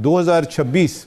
2026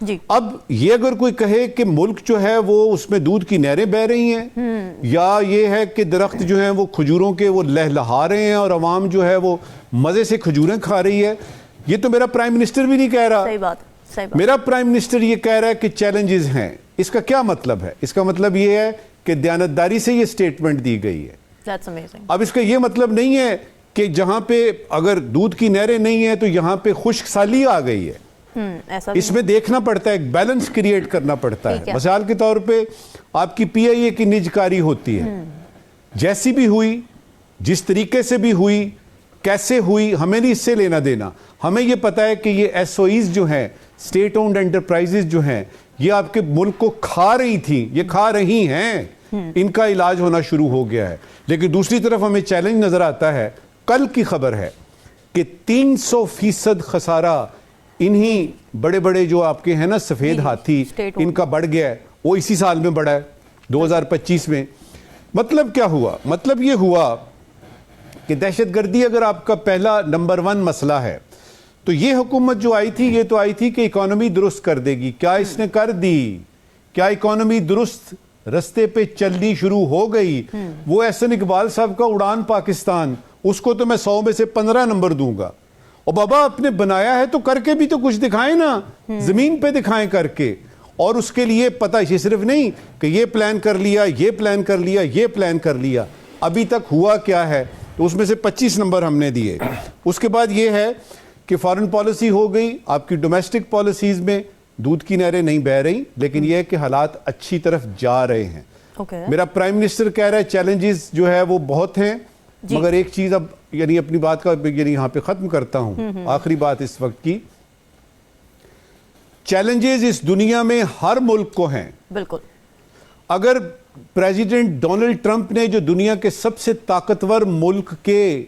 جی اب یہ اگر کوئی کہے کہ ملک جو ہے وہ اس میں دودھ کی نہریں بہ رہی ہیں، یا یہ ہے کہ درخت جو ہیں وہ کھجوروں کے وہ لہلہا رہے ہیں اور عوام جو ہے وہ مزے سے کھجوریں کھا رہی ہے، یہ تو میرا پرائم منسٹر بھی نہیں کہہ رہا. صحیح بات. میرا پرائم منسٹر یہ کہہ رہا ہے کہ چیلنجز ہیں. اس کا کیا مطلب ہے؟ اس کا مطلب یہ ہے کہ دیانتداری سے یہ سٹیٹمنٹ دی گئی ہے. That's amazing. اب اس کا یہ مطلب نہیں ہے کہ جہاں پہ اگر دودھ کی نہریں نہیں ہیں تو یہاں پہ خشک سالی آ گئی ہے. ایسا اس میں دیکھنا پڑتا ہے، ایک بیلنس کریٹ کرنا پڑتا ہے. مثال کے طور پہ آپ کی پی آئی اے کی نجکاری ہوتی ہے، جیسی بھی ہوئی، جس طریقے سے بھی ہوئی، کیسے ہوئی، ہمیں نہیں اس سے لینا دینا. ہمیں یہ پتا ہے کہ یہ ایس او ایز جو ہیں، اسٹیٹ اونڈ انٹرپرائزز جو ہیں، یہ آپ کے ملک کو کھا رہی تھیں، یہ کھا رہی ہیں، ان کا علاج ہونا شروع ہو گیا ہے. لیکن دوسری طرف ہمیں چیلنج نظر آتا ہے، کل کی خبر ہے کہ 300% خسارہ انہی بڑے بڑے جو آپ کے ہیں نا سفید ہاتھی، ان کا بڑھ گیا ہے. وہ اسی سال میں بڑھا ہے 2025 میں. مطلب کیا ہوا؟ مطلب یہ ہوا کہ دہشت گردی اگر آپ کا پہلا نمبر 1 مسئلہ ہے تو یہ حکومت جو آئی تھی، یہ تو آئی تھی کہ اکانومی درست کر دے گی. کیا اس نے کر دی؟ کیا اکانومی درست رستے پہ چلنی شروع ہو گئی؟ وہ احسن اقبال صاحب کا اڑان پاکستان، اس کو تو میں 100 میں سے 15 نمبر دوں گا. اور بابا آپ نے بنایا ہے تو کر کے بھی تو کچھ دکھائیں نا، زمین پہ دکھائیں کر کے. اور اس کے لیے پتہ یہ صرف نہیں کہ یہ پلان کر لیا، یہ پلان کر لیا، یہ پلان کر لیا. ابھی تک ہوا کیا ہے؟ تو اس میں سے 25 نمبر ہم نے دیے. اس کے بعد یہ ہے کہ فارن پالیسی ہو گئی. آپ کی ڈومیسٹک پالیسیز میں دودھ کی نہریں نہیں بہ رہی، لیکن یہ ہے کہ حالات اچھی طرف جا رہے ہیں. میرا پرائم منسٹر کہہ رہا ہے چیلنجز جو ہے وہ بہت ہیں، مگر ایک چیز اب یعنی اپنی بات کا یعنی یہاں پہ ختم کرتا ہوں. آخری بات اس وقت کی، چیلنجز اس دنیا میں ہر ملک کو ہیں. بالکل. اگر پریزیڈنٹ ڈونلڈ ٹرمپ نے جو دنیا کے سب سے طاقتور ملک کے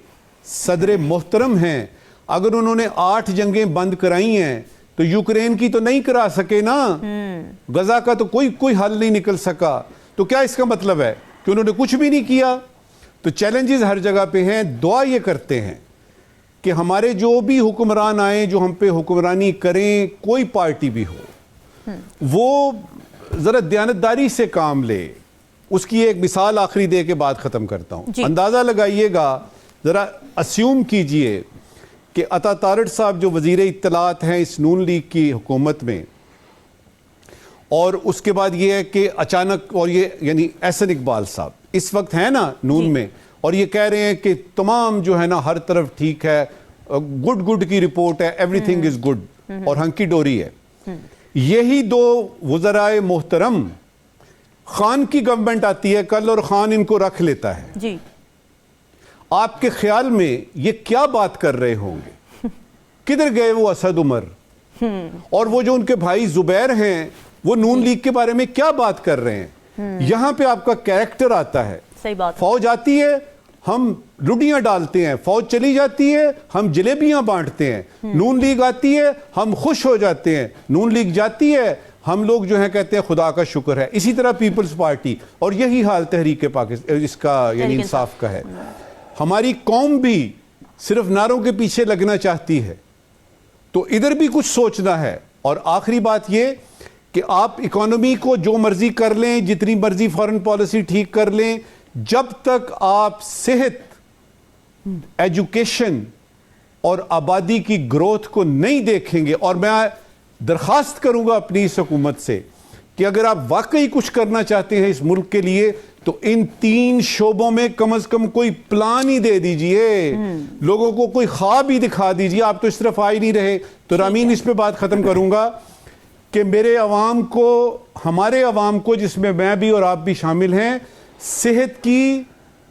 صدر محترم ہیں، اگر انہوں نے 8 جنگیں بند کرائی ہیں تو یوکرین کی تو نہیں کرا سکے نا، غزہ کا تو کوئی حل نہیں نکل سکا. تو کیا اس کا مطلب ہے کہ انہوں نے کچھ بھی نہیں کیا؟ تو چیلنجز ہر جگہ پہ ہیں. دعا یہ کرتے ہیں کہ ہمارے جو بھی حکمران آئیں، جو ہم پہ حکمرانی کریں، کوئی پارٹی بھی ہو، وہ ذرا دیانتداری سے کام لے. اس کی ایک مثال آخری دے کے بعد ختم کرتا ہوں. اندازہ لگائیے گا، ذرا اسیوم کیجئے کہ عطا تارڑ صاحب جو وزیر اطلاعات ہیں اس نون لیگ کی حکومت میں، اور اس کے بعد یہ ہے کہ اچانک، اور یہ یعنی احسن اقبال صاحب اس وقت ہیں نا نون میں، اور یہ کہہ رہے ہیں کہ تمام جو ہے نا ہر طرف ٹھیک ہے، گڈ کی رپورٹ ہے، ایوری تھنگ از گڈ، اور ہنکی ڈوری ہے. یہی 2 وزرائے محترم، خان کی گورنمنٹ آتی ہے کل اور خان ان کو رکھ لیتا ہے. جی. آپ کے خیال میں یہ کیا بات کر رہے ہوں گے؟ کدھر گئے وہ اسد عمر؟ اور وہ جو ان کے بھائی زبیر ہیں، وہ نون لیگ کے بارے میں کیا بات کر رہے ہیں؟ یہاں پہ آپ کا کیریکٹر آتا ہے. صحیح بات. فوج آتی ہے، ہم لڈیاں ڈالتے ہیں، فوج چلی جاتی ہے، ہم جلیبیاں بانٹتے ہیں. نون لیگ آتی ہے، ہم خوش ہو جاتے ہیں. نون لیگ جاتی ہے، ہم لوگ جو ہیں کہتے ہیں خدا کا شکر ہے. اسی طرح پیپلز پارٹی، اور یہی حال تحریک پاکستان اس کا یعنی انصاف کا ہے. ہماری قوم بھی صرف نعروں کے پیچھے لگنا چاہتی ہے، تو ادھر بھی کچھ سوچنا ہے. اور آخری بات یہ کہ آپ اکانومی کو جو مرضی کر لیں، جتنی مرضی فارن پالیسی ٹھیک کر لیں، جب تک آپ صحت، ایجوکیشن اور آبادی کی گروتھ کو نہیں دیکھیں گے. اور میں درخواست کروں گا اپنی اس حکومت سے کہ اگر آپ واقعی کچھ کرنا چاہتے ہیں اس ملک کے لیے تو ان 3 شعبوں میں کم از کم کوئی پلان ہی دے دیجئے، لوگوں کو کوئی خواب ہی دکھا دیجئے. آپ تو اس طرف آ ہی نہیں رہے. تو رامین اس پہ بات ختم کروں گا کہ میرے عوام کو، ہمارے عوام کو جس میں میں بھی اور آپ بھی شامل ہیں، صحت کی،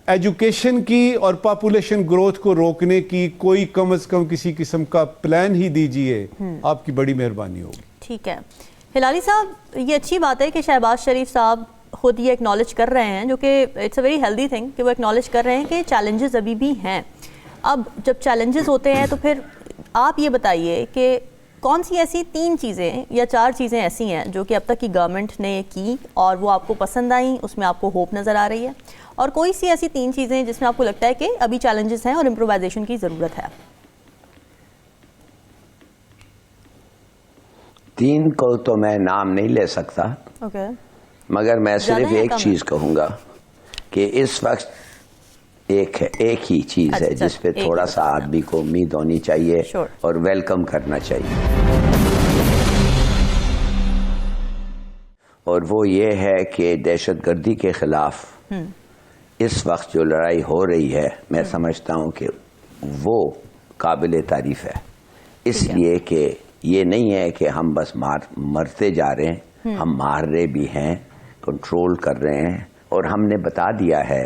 ایجوکیشن کی اور پاپولیشن گروتھ کو روکنے کی کوئی کم از کم کسی قسم کا پلان ہی دیجئے. آپ کی بڑی مہربانی ہوگی. ٹھیک ہے ہلالی صاحب، یہ اچھی بات ہے کہ شہباز شریف صاحب خود یہ ایکنالج کر رہے ہیں، جو کہ it's a very healthy thing کہ وہ ایکنالج کر رہے ہیں کہ چیلنجز ابھی بھی ہیں. اب جب چیلنجز ہوتے ہیں تو پھر آپ یہ بتائیے کہ کون سی ایسی 3 چیزیں یا 4 چیزیں ایسی ہیں جو کہ اب تک کی گورنمنٹ نے کی اور وہ آپ کو پسند آئیں، اس میں آپ کو ہوپ نظر آ رہی ہے، اور کوئی سی ایسی 3 چیزیں جس میں آپ کو لگتا ہے کہ ابھی چیلنجز ہیں اور امپرووائزیشن کی ضرورت ہے؟ تین کو تو میں نام نہیں لے سکتا، مگر میں صرف ایک چیز کہوں گا کہ اس وقت ایک ہی چیز ہے جس پہ تھوڑا سا آدمی کو امید ہونی چاہیے اور ویلکم کرنا چاہیے، اور وہ یہ ہے کہ دہشت گردی کے خلاف اس وقت جو لڑائی ہو رہی ہے، میں سمجھتا ہوں کہ وہ قابل تعریف ہے، اس لیے کہ یہ نہیں ہے کہ ہم بس مرتے جا رہے ہیں، ہم مار رہے بھی ہیں، کنٹرول کر رہے ہیں، اور ہم نے بتا دیا ہے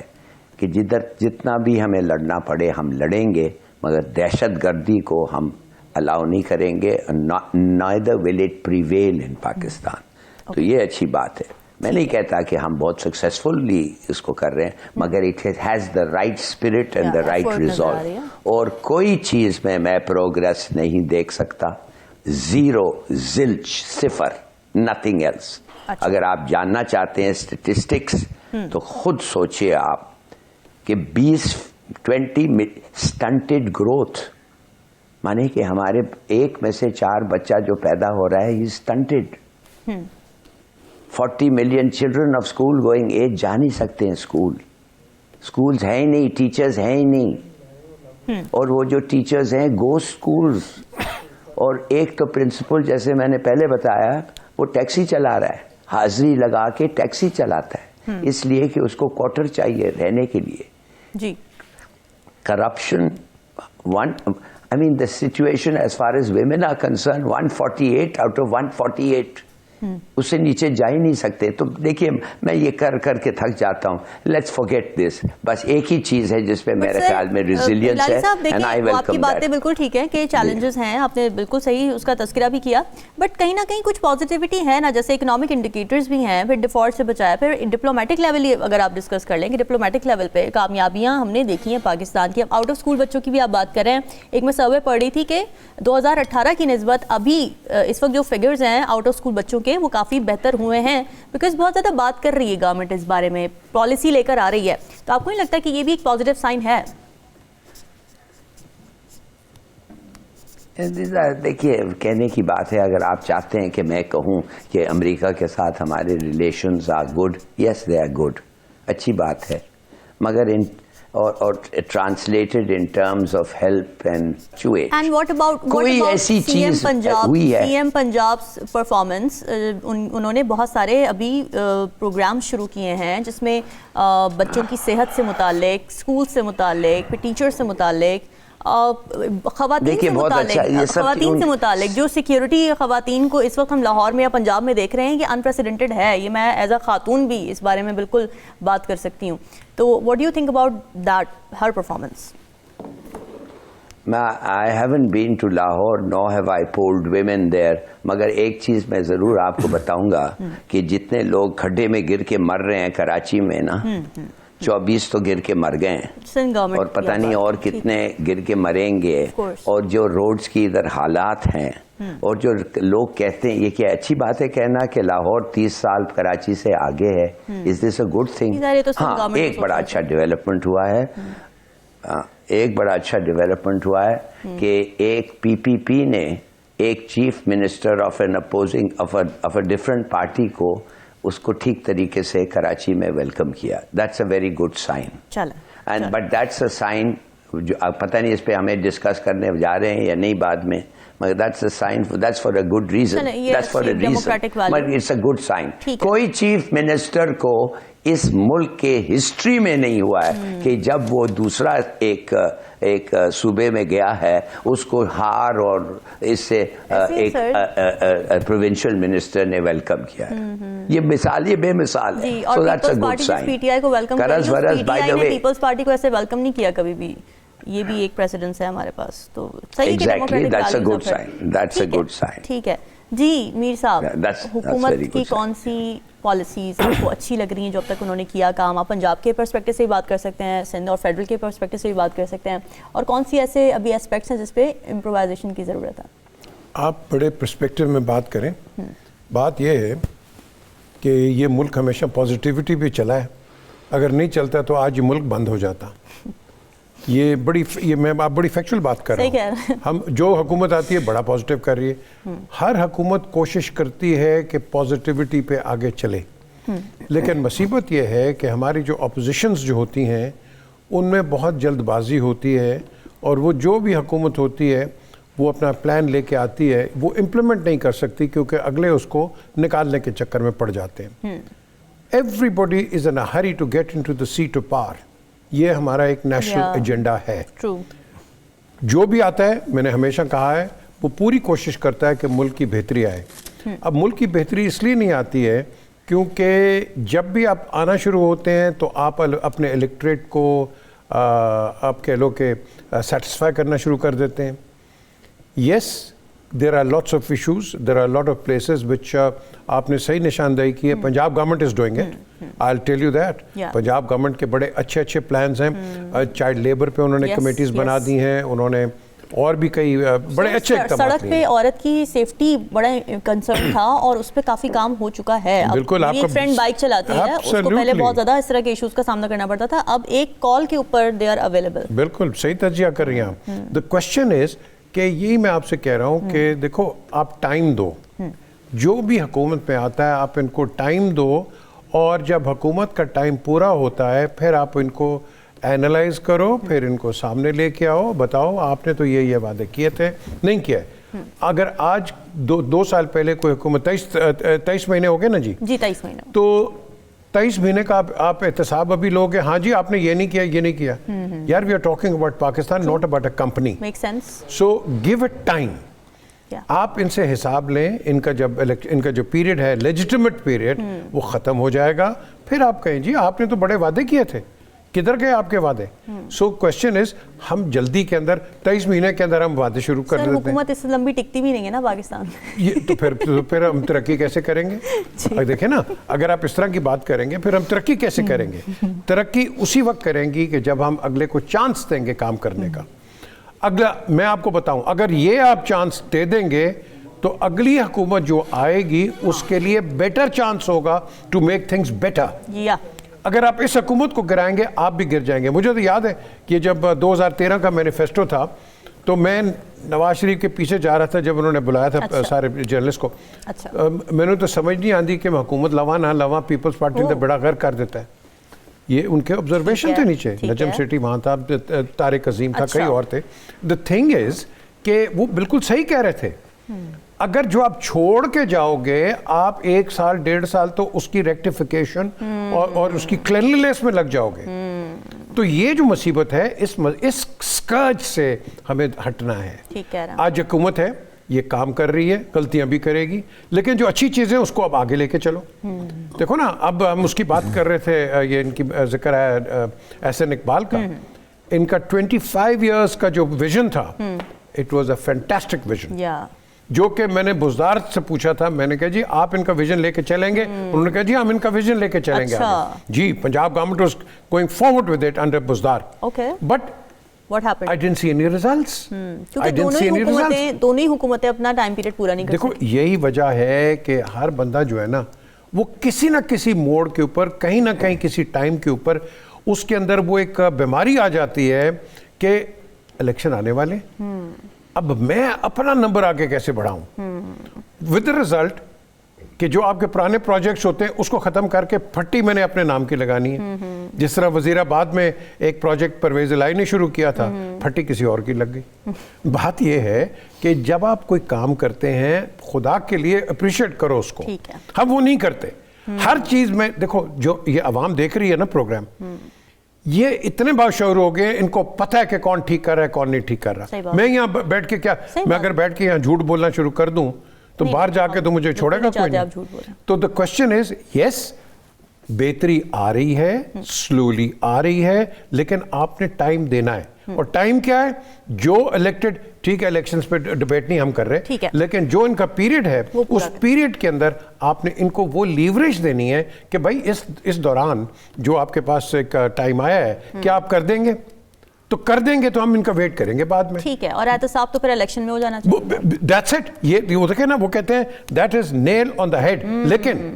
کہ جتنا بھی ہمیں لڑنا پڑے ہم لڑیں گے، مگر دہشت گردی کو ہم الاؤ نہیں کریں گے، neither will it prevail in Pakistan. تو یہ اچھی بات ہے، میں نہیں کہتا کہ ہم بہت سکسیسفلی اس کو کر رہے ہیں، مگر it has the right spirit and the right resolve, اور کوئی چیز میں پروگرس نہیں دیکھ سکتا، زیرو، زلچ، صفر، نتھنگ ایلس۔ اگر آپ جاننا چاہتے ہیں اسٹیٹسٹکس تو خود سوچئے آپ کہ 20 سٹنٹڈ گروتھ، مانے کہ ہمارے ایک میں سے 4 بچہ جو پیدا ہو رہا ہے یہ stunted. 40 million children of school going age جا نہیں سکتے ہیں اسکولز ہیں ہی نہیں، ٹیچرز ہیں ہی نہیں، اور وہ جو ٹیچرز ہیں گو اسکولز، اور ایک تو پرنسپل جیسے میں نے پہلے بتایا وہ ٹیکسی چلا رہا ہے، حاضری لگا کے ٹیکسی چلاتا ہے، اس لیے کہ اس کو کوارٹر چاہیے رہنے کے لیے۔ جی corruption, I mean the situation as far as women are concerned, 148 out of 148 اس سے نیچے جا ہی نہیں سکتے۔ تو دیکھیے میں یہ کر کے تھک جاتا ہوں، لیٹس فورگیٹ دس، بس ایک ہی چیز ہے جس پہ میرے خیال میں ریزیلینس ہے، اینڈ آئی ویلکم۔ آپ کی باتیں بالکل ٹھیک ہے کہ چیلنجز ہیں، آپ نے بالکل صحیح اس کا تذکرہ بھی کیا، بٹ کہیں نہ کہیں کچھ پازیٹیوٹی ہے نا، جیسے اکنامک انڈیکیٹرز بھی ہیں، پھر ڈیفالٹ سے بچایا، پھر ڈپلومیٹک لیول اگر آپ ڈسکس کر لیں کہ ڈپلومیٹک لیول پہ کامیابیاں ہم نے دیکھی ہیں پاکستان کی۔ اب آؤٹ آف اسکول بچوں کی بھی آپ بات کر رہے ہیں، ایک میں سروے پڑھ رہی تھی کہ 2018 کی نسبت ابھی اس وقت جو فگرز ہیں آؤٹ آف اسکول بچوں کے وہ کافی بہتر ہوئے ہیں، بیکاز بہت زیادہ بات کر رہی ہے گورنمنٹ اس بارے میں، پالیسی لے کر آ رہی ہے، تو آپ کو نہیں لگتا کہ یہ بھی ایک پازیٹیو سائن ہے؟ دیکھیے کہنے کی بات ہے، اگر آپ چاہتے ہیں کہ میں کہوں کہ امریکہ کے ساتھ ہمارے relations are good, yes they are good, اچھی بات ہے، مگر اور translated in terms of help and what about کوئی ایسی چیز ہوئی ہے؟ سی ایم پنجاب پرفارمنس، انہوں نے بہت سارے ابھی پروگرام شروع کیے ہیں جس میں بچوں کی صحت سے متعلق، اسکول سے متعلق، پھر ٹیچر سے متعلق، خواتین سے متعلق جو سیکیورٹی خواتین کو اس وقت ہم لاہور میں یا پنجاب میں دیکھ رہے ہیں یہ انپریسیڈنٹڈ ہے، یہ میں ایز اے خاتون بھی اس بارے میں بالکل بات کر سکتی ہوں، تو what do you think about that her performance? I haven't been to Lahore, nor have I polled women there, مگر ایک چیز میں ضرور آپ کو بتاؤں گا کہ جتنے لوگ کھڈے میں گر کے مر رہے ہیں کراچی میں نا، 24 تو گر کے مر گئے ہیں، اور پتہ نہیں اور کتنے گر کے مریں گے، اور جو روڈز کی ادھر حالات ہیں، اور جو لوگ کہتے ہیں، یہ کیا اچھی بات ہے کہنا کہ لاہور 30 سال کراچی سے آگے ہے، از دس اے گڈ تھنگ؟ ہاں، ایک بڑا اچھا ڈیولپمنٹ ہوا ہے، ایک بڑا اچھا ڈیولپمنٹ ہوا ہے کہ ایک پی پی پی نے ایک chief minister of an opposing of a different party کو اس کو ٹھیک طریقے سے کراچی میں ویلکم کیا، that's a very good sign, and but that's a sign, جو پتہ نہیں اس پہ ہمیں ڈسکس کرنے جا رہے ہیں یا نہیں بعد میں، مگر that's a sign, that's for a good reason, that's for a reason, مگر اٹس اے گڈ سائن۔ کوئی چیف منسٹر کو اس ملک کے ہسٹری میں نہیں ہوا ہے کہ جب وہ دوسرا ایک صوبے میں گیا ہے اس کو ہار اور اس سے ایک پروونشل منسٹر نے ویلکم کیا ہے، یہ مثال، یہ بے مثال ہے، so that's a good sign. P T I کو ویلکم کیا، پی ٹی آئی نے پیپلز پارٹی کو ایسے ویلکم نہیں کیا کبھی بھی، یہ بھی ایک پریسیڈنس ہے ہمارے پاس، تو صحیح کہ ٹھیک ہے۔ جی میر صاحب، حکومت کی کون سی پالیسیز آپ کو اچھی لگ رہی ہیں جو اب تک انہوں نے کیا کام؟ آپ پنجاب کے پرسپیکٹو سے بھی بات کر سکتے ہیں، سندھ اور فیڈرل کے پرسپیکٹو سے بھی بات کر سکتے ہیں، اور کون سی ایسے ابھی اسپیکٹس ہیں جس پہ امپرووائزیشن کی ضرورت ہے؟ آپ بڑے پرسپیکٹو میں بات کریں، بات یہ ہے کہ یہ ملک ہمیشہ پازیٹیوٹی پہ چلا ہے، اگر نہیں چلتا تو آج یہ ملک بند ہو جاتا، یہ میں آپ بڑی فیکچوئل بات کر رہا صحیح کہہ رہے ہوں. ہم جو حکومت آتی ہے بڑا پازیٹیو کر رہی ہے. ہر حکومت کوشش کرتی ہے کہ پازیٹیوٹی پہ آگے چلے, لیکن مصیبت یہ ہے کہ ہماری جو اپوزیشنز جو ہوتی ہیں ان میں بہت جلد بازی ہوتی ہے, اور وہ جو بھی حکومت ہوتی ہے وہ اپنا پلان لے کے آتی ہے, وہ امپلیمنٹ نہیں کر سکتی کیونکہ اگلے اس کو نکالنے کے چکر میں پڑ جاتے ہیں. Everybody is in a hurry to get into the seat of power. یہ ہمارا ایک نیشنل ایجنڈا ہے. True. جو بھی آتا ہے, میں نے ہمیشہ کہا ہے, وہ پوری کوشش کرتا ہے کہ ملک کی بہتری آئے. اب ملک کی بہتری اس لیے نہیں آتی ہے کیونکہ جب بھی آپ آنا شروع ہوتے ہیں تو آپ اپنے الیکٹریٹ کو آپ کہہ لو کہ سیٹسفائی کرنا شروع کر دیتے ہیں. یس, there are lots of issues, there are a lot of places which آپ نے صحیح نشاندہی کی ہے. Punjab government is doing it. I'll tell you that. Punjab government کے بڑے اچھے پلانز ہیں. چائلڈ لیبر پہ انہوں نے کمیٹیز بنا دی ہیں, انہوں نے اور بھی کئی بڑے اچھے اقدامات. سڑک پہ عورت کی سیفٹی بڑا کنسرن تھا اور اس پہ کافی کام ہو چکا ہے. بالکل. آپ ایک فرینڈ بائک چلاتی ہے, اس کو پہلے بہت زیادہ اس طرح کے ایشوز کا سامنا کرنا پڑتا تھا, اب ایک کال کے اوپر دے آر اویلیبل. بالکل صحیح تجزیہ کر رہی ہیں آپ. دا کوشچن از کہ یہی میں آپ سے کہہ رہا ہوں کہ دیکھو آپ ٹائم دو, جو بھی حکومت میں آتا ہے آپ ان کو ٹائم دو, اور جب حکومت کا ٹائم پورا ہوتا ہے پھر آپ ان کو اینالائز کرو, پھر ان کو سامنے لے کے آؤ, بتاؤ آپ نے تو یہ وعدے کیے تھے, نہیں کیا ہے. اگر آج 2 سال پہلے کوئی حکومت 23 مہینے ہو گئے نا جی, 23 مہینے, تو 23 مہینے کا آپ احتساب ابھی لوگ ہیں, ہاں جی آپ نے یہ نہیں کیا, یہ نہیں کیا. یار we are talking about Pakistan, not about a company. Make sense. So give it time. آپ ان سے حساب لیں, ان کا جو پیریڈ ہے لیجیٹمیٹ پیریڈ وہ ختم ہو جائے گا, پھر آپ کہیں جی آپ نے تو بڑے وعدے کیے تھے, کدھر گئے آپ کے وعدے. سو کوشچن از ہم جلدی کے اندر 23 مہینے کے اندر ہم وعدے شروع کر دیتے ہیں. حکومت اس سے لمبی ٹکتی بھی نہیں ہے نا پاکستان. تو پھر ہم ترقی کیسے کریں گے؟ دیکھیں نا, اگر آپ اس طرح کی بات کریں گے پھر ہم ترقی کیسے کریں گے؟ ترقی اسی وقت کریں گی کہ جب ہم اگلے کو چانس دیں گے کام کرنے کا. اگلا میں آپ کو بتاؤں, اگر یہ آپ چانس دے دیں گے تو اگلی حکومت جو آئے گی اس کے لیے بیٹر چانس ہوگا ٹو میک تھنگز بیٹر. اگر آپ اس حکومت کو گرائیں گے آپ بھی گر جائیں گے. مجھے تو یاد ہے کہ جب 2013 کا مینیفیسٹو تھا تو میں نواز شریف کے پیچھے جا رہا تھا جب انہوں نے بلایا تھا سارے جرنلسٹ کو. میں نے تو سمجھ نہیں آتی کہ حکومت لواں پیپلز پارٹی نے بڑا غر کر دیتا ہے. یہ ان کے آبزرویشن تھے نیچے, نجم سٹی وہاں تھا, طارق عظیم تھا, کئی اور تھے. دا تھنگ از کہ وہ بالکل صحیح کہہ رہے تھے, اگر جو آپ چھوڑ کے جاؤ گے آپ 1 سال 1.5 سال تو اس کی ریکٹیفیکیشن اور اس کی کلینلینس میں لگ جاؤ گے. تو یہ جو مصیبت ہے اس سکرج سے ہمیں ہٹنا ہے. آج حکومت ہے, یہ کام کر رہی ہے, غلطیاں بھی کرے گی, لیکن جو اچھی چیزیں اس کو اب آگے لے کے چلو. دیکھو نا, اب ہم اس کی بات کر رہے تھے, یہ ان کی ذکر ہے احسن اقبال کا, ان کا 25 ایئرس کا جو ویژن تھا, it was a fantastic vision, جو کہ میں نے بزدار سے پوچھا تھا. میں نے کہا جی آپ ان کا ویژن لے کے چلیں گے؟ انہوں نے کہا جی ہم ان کا ویژن لے کے چلیں گے. جی Punjab government was going forward with it under Buzdar, but What happened? I didn't see any results. کیونکہ دونوں ہی حکومتیں اپنا ٹائم پیریڈ پورا نہیں کر سکتی. دیکھو یہی وجہ ہے کہ ہر بندہ جو ہے نا وہ کسی نہ کسی موڑ کے اوپر, کہیں نہ کہیں کسی ٹائم کے اوپر اس کے اندر وہ ایک بیماری آ جاتی ہے کہ الیکشن آنے والے, اب میں اپنا نمبر آگے کیسے بڑھاؤں, ود ریزلٹ کہ جو آپ کے پرانے پروجیکٹس ہوتے ہیں اس کو ختم کر کے پھٹی میں نے اپنے نام کی لگانی ہے. جس طرح وزیر آباد میں ایک پروجیکٹ پرویز الہی نے شروع کیا تھا, پھٹی کسی اور کی لگ گئی. بات یہ ہے کہ جب آپ کوئی کام کرتے ہیں خدا کے لیے اپریشیٹ کرو اس کو, ہم وہ نہیں کرتے. ہر چیز میں دیکھو, جو یہ عوام دیکھ رہی ہے نا پروگرام, یہ اتنے باشعور ہو گئے, ان کو پتہ ہے کہ کون ٹھیک کر رہا ہے کون نہیں ٹھیک کر رہا. میں یہاں بیٹھ کے میں اگر بیٹھ کے یہاں جھوٹ بولنا شروع کر دوں تو باہر جا کے تو مجھے چھوڑے گا کوئی نہیں. تو دا کوشچن از, یس بہتری آ رہی ہے, سلولی آ رہی ہے, لیکن آپ نے ٹائم دینا ہے. اور ٹائم کیا ہے, جو الیکٹڈ, ٹھیک ہے الیکشنز پہ ڈیبیٹ نہیں ہم کر رہے, لیکن جو ان کا پیریڈ ہے اس پیریڈ کے اندر آپ نے ان کو وہ لیوریج دینی ہے کہ بھائی اس دوران جو آپ کے پاس ایک ٹائم آیا ہے کیا آپ کر دیں گے, تو کر دیں گے تو ہم ان کا ویٹ کریں گے بعد میں. ٹھیک ہے, اور احتساب تو پھر الیکشن میں ہو جانا چاہیے. That's it. یہ وہ دیکھیں نا, وہ کہتے ہیں that is Nile on the head. لیکن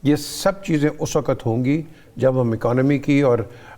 یہ سب چیزیں اس وقت ہوں گی جب ہم اکانومی کی اور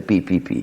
PPP,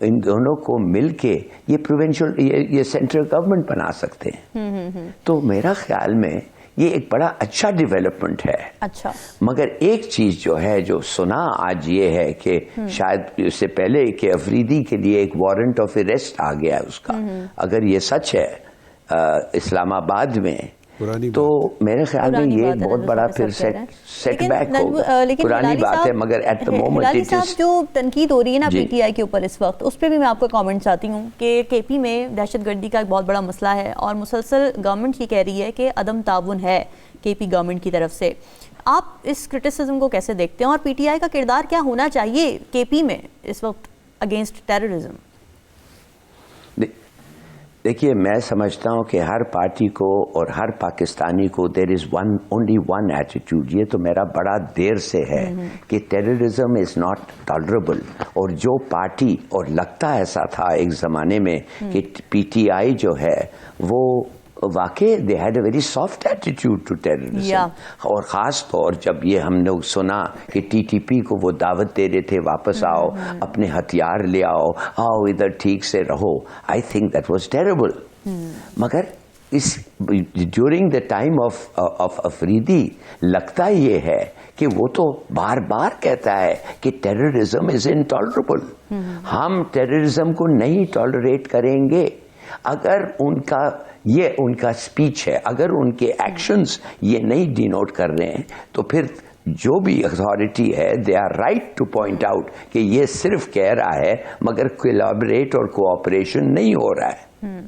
ان دونوں کو مل کے یہ پروونشل یہ سینٹرل گورنمنٹ بنا سکتے ہیں. تو میرا خیال میں یہ ایک بڑا اچھا ڈیولپمنٹ ہے. اچھا مگر ایک چیز جو ہے جو سنا آج یہ ہے کہ شاید اس سے پہلے کہ افریدی کے لیے ایک وارنٹ آف اریسٹ آ گیا اس کا. اگر یہ سچ ہے اسلام آباد میں تو میرے خیال میں یہ بہت بڑا پھر سیٹ بیک ہوگا. پرانی بات ہے مگر ایٹ دا مومنٹ جو تنقید ہو رہی ہے نا پی ٹی آئی کے اوپر اس وقت, اس پہ بھی میں آپ کو کامنٹ چاہتی ہوں کہ کے پی میں دہشت گردی کا ایک بہت بڑا مسئلہ ہے اور مسلسل گورنمنٹ یہ کہہ رہی ہے کہ عدم تعاون ہے کے پی گورنمنٹ کی طرف سے. آپ اس کرٹیسزم کو کیسے دیکھتے ہیں اور پی ٹی آئی کا کردار کیا ہونا چاہیے کے پی میں اس وقت اگینسٹ ٹیررزم؟ دیکھیے میں سمجھتا ہوں کہ ہر پارٹی کو اور ہر پاکستانی کو دیر از اونلی ون ایٹیٹیوڈ. یہ تو میرا بڑا دیر سے ہے کہ ٹیررزم از ناٹ ٹالریبل. اور جو پارٹی, اور لگتا ایسا تھا ایک زمانے میں کہ پی ٹی آئی جو ہے وہ واقعی they had a very soft attitude to terrorism. اور خاص طور جب یہ ہم نے سنا کہ ٹی ٹی پی کو وہ دعوت دے رہے تھے واپس آؤ, اپنے ہتھیار لے آؤ ادھر ٹھیک سے رہو, I think that was terrible. مگر اس during the time of Afridi لگتا یہ ہے کہ وہ تو بار بار کہتا ہے کہ ٹیررزم از انٹالریبل. ہم ٹیررزم کو نہیں ٹالریٹ کریں گے. اگر ان کا اسپیچ ہے, اگر ان کے ایکشنز یہ نہیں ڈینوٹ کر رہے ہیں تو پھر جو بھی اتھارٹی ہے they are right to point out کہ یہ صرف کہہ رہا ہے مگر کولیبریٹ اور کوآپریشن نہیں ہو رہا ہے.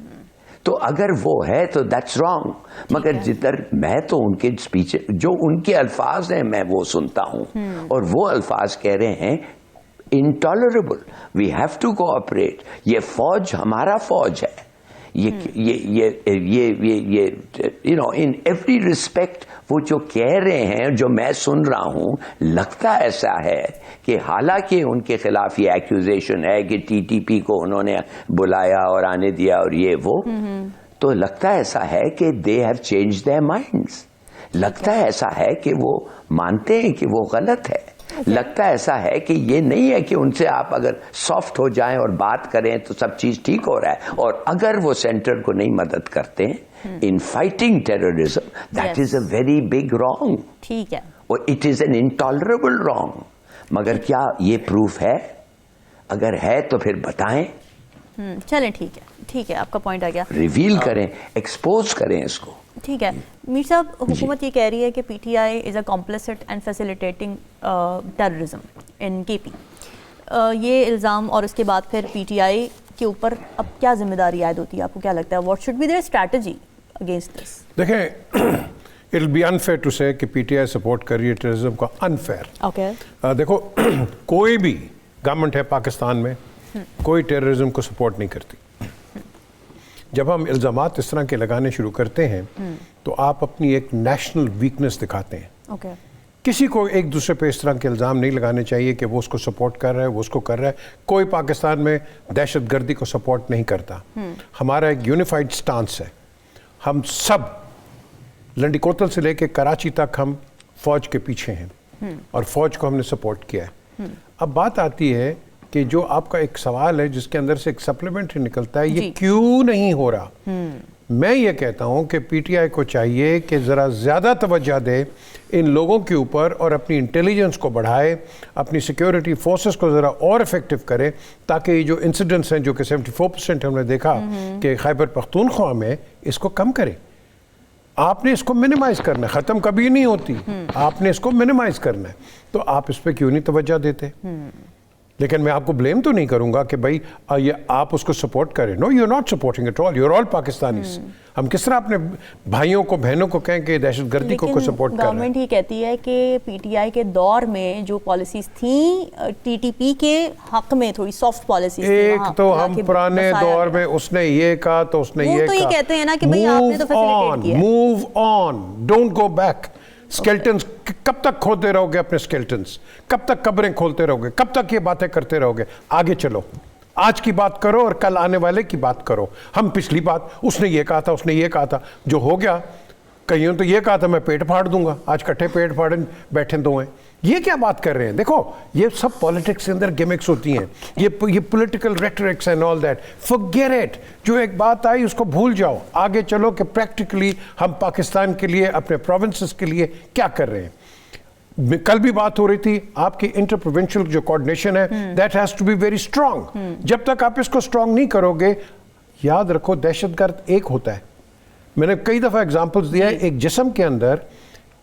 تو اگر وہ ہے تو دیٹس رانگ. مگر جدھر میں تو ان کے اسپیچ جو ان کے الفاظ ہیں میں وہ سنتا ہوں اور وہ الفاظ کہہ رہے ہیں intolerable, we have to cooperate. یہ فوج ہمارا فوج ہے. یہ you know in every respect وہ جو کہہ رہے ہیں جو میں سن رہا ہوں لگتا ایسا ہے کہ حالانکہ ان کے خلاف یہ ایکوزیشن ہے کہ ٹی ٹی پی کو انہوں نے بلایا اور آنے دیا اور یہ وہ, تو لگتا ایسا ہے کہ they have change their minds. لگتا ایسا ہے کہ وہ مانتے ہیں کہ وہ غلط ہے. لگتا ایسا ہے کہ یہ نہیں ہے کہ ان سے آپ اگر سافٹ ہو جائیں اور بات کریں تو سب چیز ٹھیک ہو رہا ہے. اور اگر وہ سینٹر کو نہیں مدد کرتے ہیں in fighting terrorism, that is a very big wrong. ٹھیک ہے, اور اٹ از این انٹالریبل رانگ. مگر کیا یہ پروف ہے؟ اگر ہے تو پھر بتائیں. چلیں ٹھیک ہے, آپ کا پوائنٹ آ گیا. ریویل کریں, ایکسپوز کریں اس کو. ٹھیک ہے میر صاحب, حکومت یہ کہہ رہی ہے کہ P T I is a complicit and facilitating terrorism in K P. یہ الزام اور اس کے بعد پھر پی ٹی آئی کے اوپر اب کیا ذمہ داری عائد ہوتی ہے؟ آپ کو کیا لگتا ہے what should be their strategy against this? دیکھیں it will be unfair to say کہ پی ٹی آئی سپورٹ کر رہی ہے ٹیررزم کا. انفیئر. اوکے دیکھو کوئی بھی گورنمنٹ ہے پاکستان میں کوئی ٹیررزم کو سپورٹ نہیں کرتی. جب ہم الزامات اس طرح کے لگانے شروع کرتے ہیں تو آپ اپنی ایک نیشنل ویکنس دکھاتے ہیں. اوکے, کسی کو ایک دوسرے پہ اس طرح کے الزام نہیں لگانے چاہیے کہ وہ اس کو سپورٹ کر رہا ہے, وہ اس کو کر رہا ہے. کوئی پاکستان میں دہشت گردی کو سپورٹ نہیں کرتا. ہمارا ایک یونیفائڈ سٹانس ہے. ہم سب لنڈی کوتل سے لے کے کراچی تک ہم فوج کے پیچھے ہیں اور فوج کو ہم نے سپورٹ کیا ہے. اب بات آتی ہے کہ جو آپ کا ایک سوال ہے جس کے اندر سے ایک سپلیمنٹری نکلتا ہے, یہ کیوں نہیں ہو رہا. میں یہ کہتا ہوں کہ پی ٹی آئی کو چاہیے کہ ذرا زیادہ توجہ دے ان لوگوں کے اوپر اور اپنی انٹیلیجنس کو بڑھائے, اپنی سیکیورٹی فورسز کو ذرا اور افیکٹو کرے تاکہ یہ جو انسیڈنٹس ہیں جو کہ 74% ہم نے دیکھا کہ خیبر پختونخوا میں, اس کو کم کرے. آپ نے اس کو منیمائز کرنا ہے, ختم کبھی نہیں ہوتی, آپ نے اس کو منیمائز کرنا ہے. تو آپ اس پہ کیوں نہیں توجہ دیتے؟ لیکن میں آپ کو بلیم تو نہیں کروں گا کہ بھائی آپ اس کو سپورٹ کریں. No, you are not supporting at all, you are all Pakistanis. ہم کس طرح اپنے بھائیوں کو بہنوں کو کہیں کہ دہشت گردی کو سپورٹ کر رہے ہیں؟ گورنمنٹ ہی کہتی ہے کہ پی ٹی آئی کے دور میں جو پالیسیز تھیں ٹی ٹی پی کے حق میں تھوڑی سافٹ پالیسیز تھیں. ایک تو ہم پرانے دور میں اس نے یہ کہا تو اس نے یہ کہا. وہ تو یہ کہتے ہیں نا کہ بھائی آپ نے تو فیسیلیٹیٹ کیا. Move on, don't go back. Skeletons کب تک کھولتے رہو گے اپنے اسکیلٹنز؟ کب تک قبریں کھولتے رہو گے؟ کب تک یہ باتیں کرتے رہو گے؟ آگے چلو, آج کی بات کرو اور کل آنے والے کی بات کرو. ہم پچھلی بات اس نے یہ کہا تھا, اس نے یہ کہا تھا, جو ہو گیا. کئیوں تو یہ کہا تھا میں پیٹ پھاڑ دوں گا, آج کٹھے پیٹ پھاڑے بیٹھے دو ہیں. یہ کیا بات کر رہے ہیں؟ دیکھو یہ سب پالیٹکس کے اندر گیمکس ہوتی ہیں, یہ political rhetorics and all that. forget it. جو ایک بات آئی اس کو بھول جاؤ, آگے چلو کہ پریکٹیکلی ہم پاکستان کے لیے, اپنے پروونسز کے لیے کیا کر رہے ہیں. کل بھی بات ہو رہی تھی آپ کی انٹر پروونشل جو کوآرڈینیشن ہے, that has to be very strong. جب تک آپ اس کو اسٹرانگ نہیں کرو گے, یاد رکھو دہشت گرد ایک ہوتا ہے. میں نے کئی دفعہ اگزامپلس دیا ہے, ایک جسم کے اندر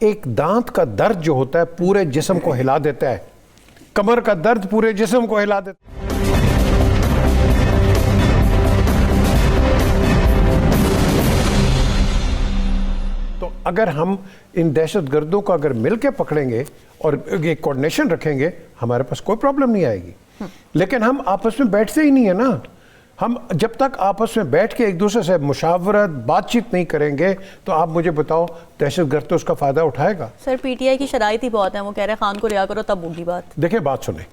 ایک دانت کا درد جو ہوتا ہے پورے جسم کو ہلا دیتا ہے, کمر کا درد پورے جسم کو ہلا دیتا ہے. تو اگر ہم ان دہشت گردوں کو اگر مل کے پکڑیں گے اور ایک کوآرڈینیشن رکھیں گے, ہمارے پاس کوئی پرابلم نہیں آئے گی. لیکن ہم آپس میں بیٹھتے ہی نہیں ہیں نا. ہم جب تک آپس میں بیٹھ کے ایک دوسرے سے مشاورت بات چیت نہیں کریں گے تو آپ مجھے بتاؤ دہشت گرد تو اس کا فائدہ اٹھائے گا. سر پی ٹی آئی کی شرائط ہی بہت ہیں, وہ کہہ رہے ہیں خان کو رہا کرو تب ہوگی بات. دیکھیں بات سنیں,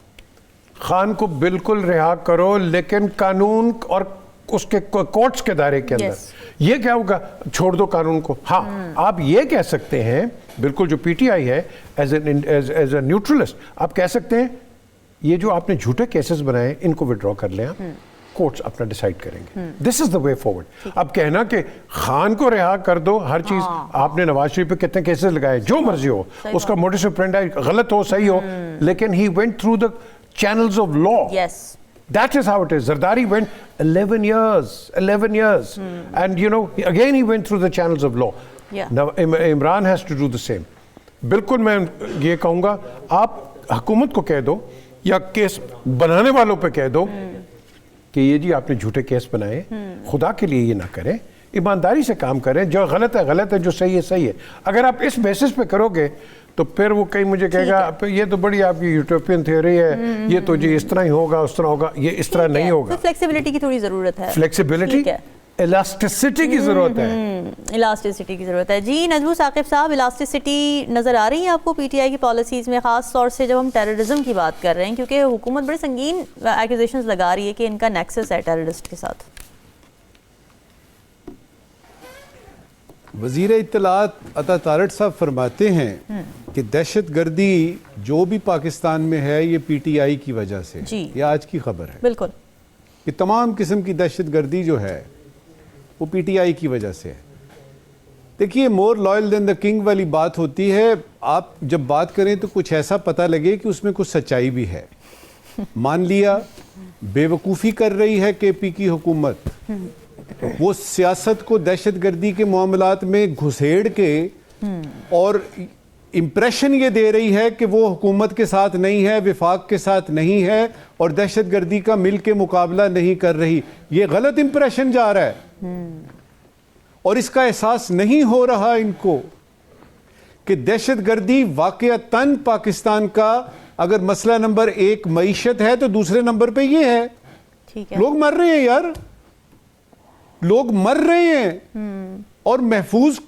خان کو بالکل رہا کرو لیکن قانون اور اس کے کورٹس کے دائرے کے اندر. یہ کیا ہوگا, چھوڑ دو قانون کو. ہاں آپ یہ کہہ سکتے ہیں بالکل, جو پی ٹی آئی ہے ایز اے نیوٹرلسٹ آپ کہہ سکتے ہیں یہ جو آپ نے جھوٹے کیسز بنائے ان کو وڈرا کر لیں, کورٹس اپنا ڈیسائیڈ کریں گے. دس از دا وے فارورڈ. اب کہنا کہ خان کو رہا کر دو ہر چیز, آپ نے نواز شریف پہ کتنے کیسز لگائے, جو مرضی ہو, اس کا موڈس آپرینڈی غلط ہو صحیح ہو, لیکن he went through the channels of law. That is how it is. Zardari went 11 years. And you know, again he went through the channels of law. Now Imran has to do the same. بالکل میں یہ کہوں گا, آپ حکومت کو کہہ دو یا case بنانے والوں پہ کہہ دو کہ یہ جی آپ نے جھوٹے کیس بنائے, خدا کے لیے یہ نہ کریں, ایمانداری سے کام کریں, جو غلط ہے غلط ہے, جو صحیح ہے صحیح ہے. اگر آپ اس بیسس پہ کرو گے تو پھر وہ کہیں مجھے کہے گا یہ تو بڑی آپ کی یوٹوپین تھیوری ہے, یہ تو جی اس طرح ہی ہوگا اس طرح ہوگا, یہ اس طرح نہیں ہوگا. فلیکسیبلٹی کی تھوڑی ضرورت ہے, فلیکسیبلٹی, الاسٹیسٹی کی ضرورت ہے. الاسٹیسٹی کی ضرورت ہے. جی نجمو ثاقب صاحب, الاسٹیسٹی نظر آ رہی ہے آپ کو پی ٹی آئی کی پالیسیز میں, خاص طور سے جب ہم ٹیررزم کی بات کر رہے ہیں, کیونکہ حکومت بڑے سنگین ایکوزیشنز لگا رہی ہے کہ ان کا نیکسس ہے ٹیررسٹ کے ساتھ. وزیر اطلاعات عطا تارڑ صاحب فرماتے ہیں کہ دہشت گردی جو بھی پاکستان میں ہے یہ پی ٹی آئی کی وجہ سے. یہ آج کی خبر ہے. بالکل, یہ تمام قسم کی دہشت گردی جو ہے وہ پی ٹی آئی کی وجہ سے ہے. دیکھیے مور لائل دین دا کنگ والی بات ہوتی ہے. آپ جب بات کریں تو کچھ ایسا پتہ لگے کہ اس میں کچھ سچائی بھی ہے. مان لیا بے وقوفی کر رہی ہے کے پی کی حکومت, وہ سیاست کو دہشت گردی کے معاملات میں گھسیڑ کے اور امپریشن یہ دے رہی ہے کہ وہ حکومت کے ساتھ نہیں ہے, وفاق کے ساتھ نہیں ہے اور دہشت گردی کا مل کے مقابلہ نہیں کر رہی. یہ غلط امپریشن جا رہا ہے اور اس کا احساس نہیں ہو رہا ان کو کہ دہشت گردی واقعتاً پاکستان کا اگر مسئلہ نمبر 1 معیشت ہے تو دوسرے نمبر پہ یہ ہے. لوگ مر رہے ہیں یار, لوگ مر رہے ہیں. اور محفوظ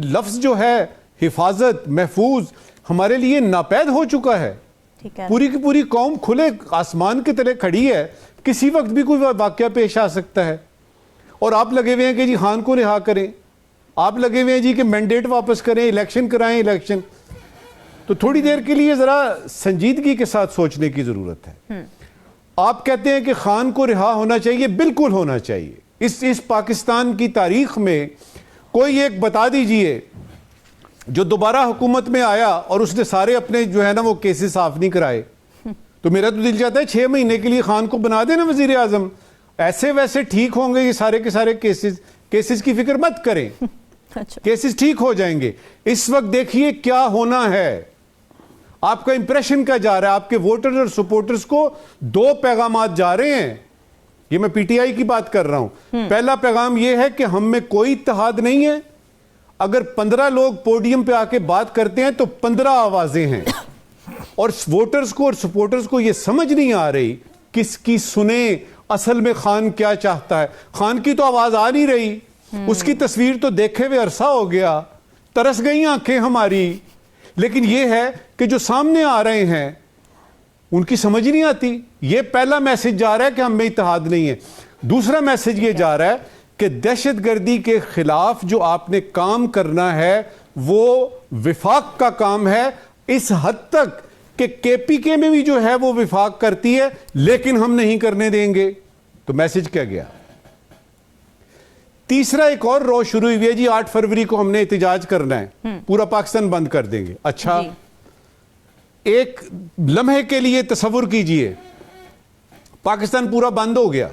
لفظ جو ہے حفاظت, محفوظ, ہمارے لیے ناپید ہو چکا ہے. پوری کی پوری قوم کھلے آسمان کے تلے کھڑی ہے, کسی وقت بھی کوئی واقعہ پیش آ سکتا ہے. اور آپ لگے ہوئے ہیں کہ جی خان کو رہا کریں, آپ لگے ہوئے ہیں جی کہ مینڈیٹ واپس کریں, الیکشن کرائیں الیکشن. تو تھوڑی دیر کے لیے ذرا سنجیدگی کے ساتھ سوچنے کی ضرورت ہے. آپ کہتے ہیں کہ خان کو رہا ہونا چاہیے, بالکل ہونا چاہیے. اس پاکستان کی تاریخ میں کوئی ایک بتا دیجئے جو دوبارہ حکومت میں آیا اور اس نے سارے اپنے جو ہے نا وہ کیسز صاف نہیں کرائے. تو میرا تو دل چاہتا ہے 6 مہینے کے لیے خان کو بنا دینا وزیر اعظم, ایسے ویسے ٹھیک ہوں گے یہ سارے کے سارے کیسز کی فکر مت کریں, کیسز ٹھیک ہو جائیں گے. اس وقت دیکھیے کیا ہونا ہے, آپ کا امپریشن کیا جا رہا ہے, آپ کے ووٹرز اور سپورٹرز کو 2 پیغامات جا رہے ہیں. یہ میں پی ٹی آئی کی بات کر رہا ہوں. پہلا پیغام یہ ہے کہ ہم میں کوئی اتحاد نہیں ہے. اگر 15 لوگ پوڈیم پہ آ کے بات کرتے ہیں تو 15 آوازیں ہیں, اور ووٹرز کو اور سپورٹرز کو یہ سمجھ نہیں آ رہی کس کی سنیں اصل میں خان کیا چاہتا ہے. خان کی تو آواز آ نہیں رہی, اس کی تصویر تو دیکھے ہوئے عرصہ ہو گیا, ترس گئی آنکھیں ہماری. لیکن یہ ہے کہ جو سامنے آ رہے ہیں ان کی سمجھ نہیں آتی. یہ پہلا میسج جا رہا ہے کہ ہم میں اتحاد نہیں ہے. دوسرا میسج یہ جا رہا ہے کہ دہشت گردی کے خلاف جو آپ نے کام کرنا ہے وہ وفاق کا کام ہے, اس حد تک کہ کے پی کے میں بھی جو ہے وہ وفاق کرتی ہے لیکن ہم نہیں کرنے دیں گے. تو میسج کیا گیا؟ تیسرا ایک اور رو شروع ہوئی ہے جی 8 فروری کو ہم نے احتجاج کرنا ہے, پورا پاکستان بند کر دیں گے. اچھا ایک لمحے کے لیے تصور کیجئے پاکستان پورا بند ہو گیا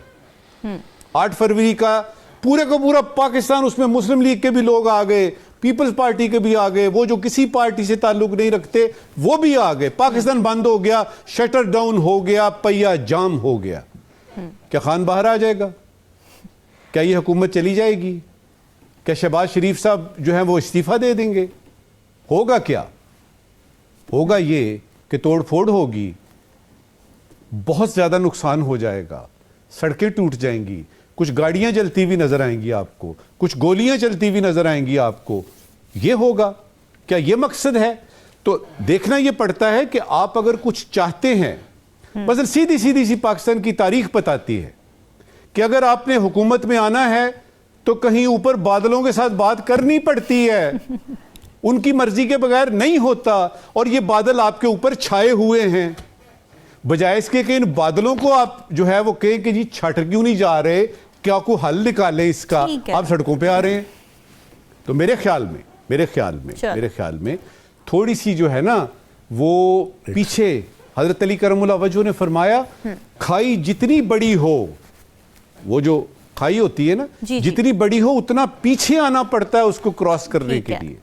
8 فروری کا, پورے کو پورا پاکستان, اس میں مسلم لیگ کے بھی لوگ آ گئے, پیپلز پارٹی کے بھی آ گئے, وہ جو کسی پارٹی سے تعلق نہیں رکھتے وہ بھی آ گئے, پاکستان بند ہو گیا, شٹر ڈاؤن ہو گیا, پہیا جام ہو گیا. کیا خان باہر آ جائے گا؟ کیا یہ حکومت چلی جائے گی؟ کیا شہباز شریف صاحب جو ہیں وہ استعفیٰ دے دیں گے؟ ہوگا کیا؟ ہوگا یہ کہ توڑ پھوڑ ہوگی, بہت زیادہ نقصان ہو جائے گا, سڑکیں ٹوٹ جائیں گی, کچھ گاڑیاں جلتی ہوئی نظر آئیں گی آپ کو, کچھ گولیاں چلتی ہوئی نظر آئیں گی آپ کو. یہ ہوگا کیا؟ یہ مقصد ہے. تو دیکھنا یہ پڑتا ہے کہ آپ اگر کچھ چاہتے ہیں, مثلا سیدھی سی پاکستان کی تاریخ بتاتی ہے کہ اگر آپ نے حکومت میں آنا ہے تو کہیں اوپر بادلوں کے ساتھ بات کرنی پڑتی ہے, ان کی مرضی کے بغیر نہیں ہوتا, اور یہ بادل آپ کے اوپر چھائے ہوئے ہیں. بجائے اس کے کہ ان بادلوں کو آپ جو ہے وہ کہیں کہ جی چھٹ کیوں نہیں جا رہے, کیا کوئی حل نکالیں اس کا, آپ سڑکوں پہ آ رہے ہیں. تو میرے خیال میں تھوڑی سی جو ہے نا وہ پیچھے, حضرت علی کرم اللہ وجہہ نے فرمایا کھائی جتنی بڑی ہو, وہ جو کھائی ہوتی ہے نا جتنی بڑی ہو اتنا پیچھے آنا پڑتا ہے اس کو کراس کرنے کے لیے.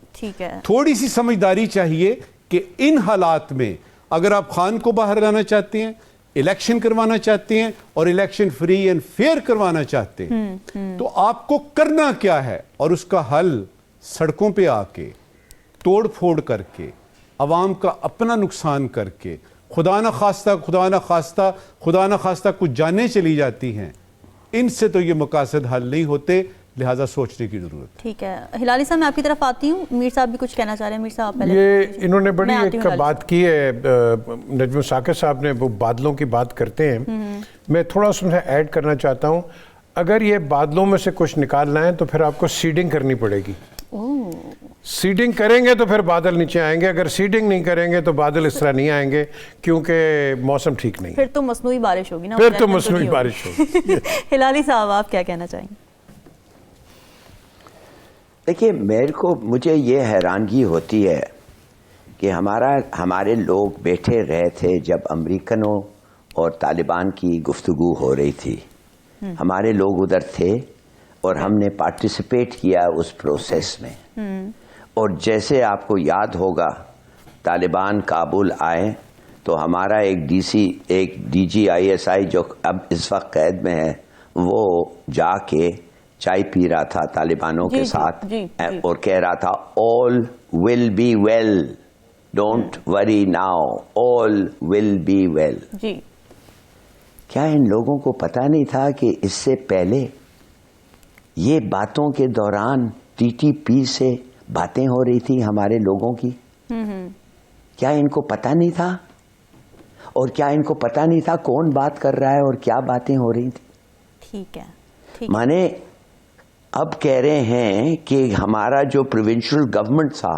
تھوڑی سی سمجھداری چاہیے کہ ان حالات میں اگر آپ خان کو باہر لانا چاہتے ہیں, الیکشن کروانا چاہتے ہیں اور الیکشن فری اینڈ فیئر کروانا چاہتے ہیں تو آپ کو کرنا کیا ہے, اور اس کا حل سڑکوں پہ آ کے توڑ پھوڑ کر کے عوام کا اپنا نقصان کر کے, خدا نہ خواستہ کچھ جانیں چلی جاتی ہیں, ان سے تو یہ مقاصد حل نہیں ہوتے, لہذا سوچنے کی ضرورت. ٹھیک ہے ہلالی صاحب, میں آپ کی طرف آتی ہوں. میر صاحب بھی کچھ کہنا چاہ رہے ہیں. میر صاحب پہلے. یہ انہوں نے بڑی ایک بات کی ہے, نجم ثاقب صاحب نے, وہ بادلوں کی بات کرتے ہیں, میں تھوڑا اس میں ایڈ کرنا چاہتا ہوں. اگر یہ بادلوں میں سے کچھ نکالنا ہے تو پھر آپ کو سیڈنگ کرنی پڑے گی. سیڈنگ کریں گے تو پھر بادل نیچے آئیں گے, اگر سیڈنگ نہیں کریں گے تو بادل اس طرح نہیں آئیں گے, کیونکہ موسم ٹھیک نہیں. پھر تو مصنوعی بارش ہوگی نا. پھر تو مصنوعی بارش ہوگی. ہلالی صاحب آپ کیا کہنا چاہیں گے؟ دیکھیے مجھے یہ حیرانگی ہوتی ہے کہ ہمارے لوگ بیٹھے رہے تھے جب امریکنوں اور طالبان کی گفتگو ہو رہی تھی, ہمارے لوگ ادھر تھے اور ہم نے پارٹیسپیٹ کیا اس پروسیس میں. اور جیسے آپ کو یاد ہوگا طالبان کابل آئے تو ہمارا ایک D G I S I جو اب اس وقت قید میں ہے, وہ جا کے چائے پی رہا تھا طالبانوں کے ساتھ اور کہہ رہا تھا all will be well, don't worry now, all will be well. کیا ان لوگوں کو پتا نہیں تھا کہ اس سے پہلے یہ باتوں کے دوران ٹی ٹی پی سے باتیں ہو رہی تھی ہمارے لوگوں کی؟ کیا ان کو پتا نہیں تھا؟ اور کیا ان کو پتا نہیں تھا کون بات کر رہا ہے اور کیا باتیں ہو رہی تھی؟ ٹھیک ہے. مانے اب کہہ رہے ہیں کہ ہمارا جو پروونشل گورنمنٹ تھا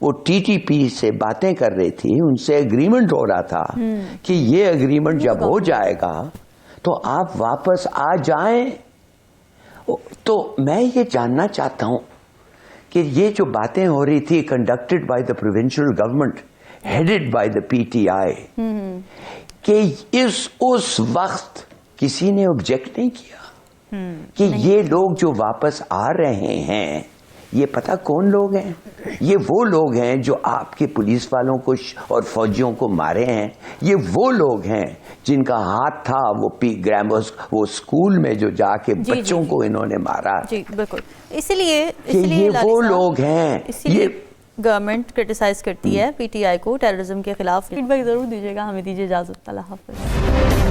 وہ ٹی ٹی پی سے باتیں کر رہی تھی, ان سے اگریمنٹ ہو رہا تھا کہ یہ اگریمنٹ جب ہو جائے گا تو آپ واپس آ جائیں. تو میں یہ جاننا چاہتا ہوں کہ یہ جو باتیں ہو رہی تھی conducted by the provincial government headed by the P T آئی, کہ اس وقت کسی نے آبجیکٹ نہیں کیا کہ یہ لوگ جو واپس آ رہے ہیں یہ پتہ کون لوگ ہیں؟ یہ وہ لوگ ہیں جو آپ کے پولیس والوں کو اور فوجیوں کو مارے ہیں. یہ وہ لوگ ہیں جن کا ہاتھ تھا وہ اسکول میں جو جا کے بچوں کو انہوں نے مارا. جی بالکل. اسی لیے یہ وہ لوگ ہیں. یہ گورنمنٹ کرٹیسائز کرتی ہے پی ٹی آئی کو ٹیررزم کے خلاف. فیڈ بیک ضرور دیجیے گا. ہمیں دیجیے اجازت. اللہ حافظ.